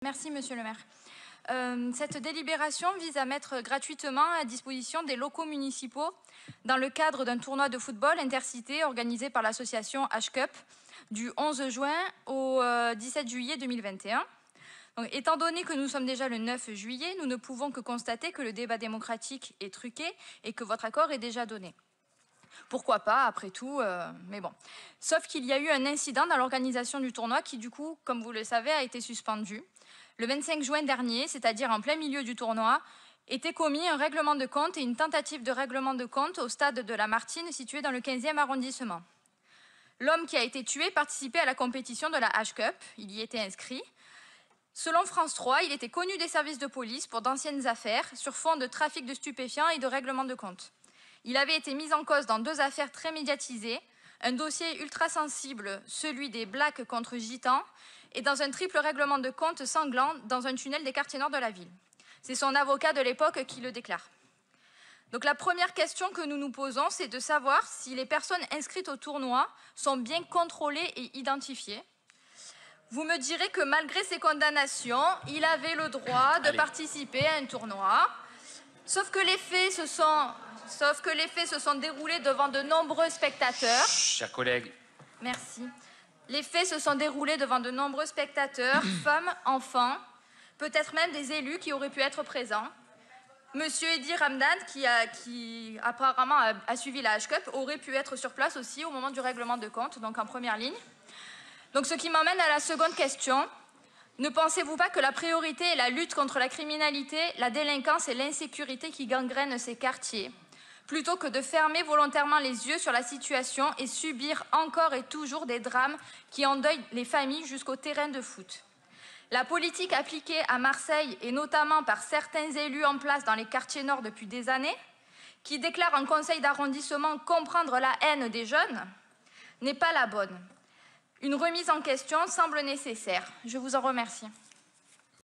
Merci, Monsieur le maire. Cette délibération vise à mettre gratuitement à disposition des locaux municipaux dans le cadre d'un tournoi de football intercité organisé par l'association H-Cup du 11 juin au 17 juillet 2021. Donc, étant donné que nous sommes déjà le 9 juillet, nous ne pouvons que constater que le débat démocratique est truqué et que votre accord est déjà donné. Pourquoi pas, après tout, mais bon. Sauf qu'il y a eu un incident dans l'organisation du tournoi qui, du coup, comme vous le savez, a été suspendu. Le 25 juin dernier, c'est-à-dire en plein milieu du tournoi, était commis un règlement de compte et une tentative de règlement de compte au stade de la Martine, situé dans le 15e arrondissement. L'homme qui a été tué participait à la compétition de la H-Cup, il y était inscrit. Selon France 3, il était connu des services de police pour d'anciennes affaires sur fond de trafic de stupéfiants et de règlement de compte. Il avait été mis en cause dans 2 affaires très médiatisées, un dossier ultra sensible, celui des Blacks contre Gitans, et dans un triple règlement de compte sanglant dans un tunnel des quartiers nord de la ville. C'est son avocat de l'époque qui le déclare. Donc la première question que nous nous posons, c'est de savoir si les personnes inscrites au tournoi sont bien contrôlées et identifiées. Vous me direz que malgré ces condamnations, il avait le droit de participer à un tournoi, sauf que les faits se sont déroulés devant de nombreux spectateurs. Chers collègues. Merci. Les faits se sont déroulés devant de nombreux spectateurs, femmes, enfants, peut-être même des élus qui auraient pu être présents. Monsieur Edi Ramdan, qui apparemment a suivi la H-Cup, aurait pu être sur place aussi au moment du règlement de compte, donc en première ligne. Donc ce qui m'emmène à la seconde question. Ne pensez-vous pas que la priorité est la lutte contre la criminalité, la délinquance et l'insécurité qui gangrènent ces quartiers, plutôt que de fermer volontairement les yeux sur la situation et subir encore et toujours des drames qui endeuillent les familles jusqu'au terrain de foot? La politique appliquée à Marseille, et notamment par certains élus en place dans les quartiers nord depuis des années, qui déclarent en conseil d'arrondissement comprendre la haine des jeunes, n'est pas la bonne. Une remise en question semble nécessaire. Je vous en remercie.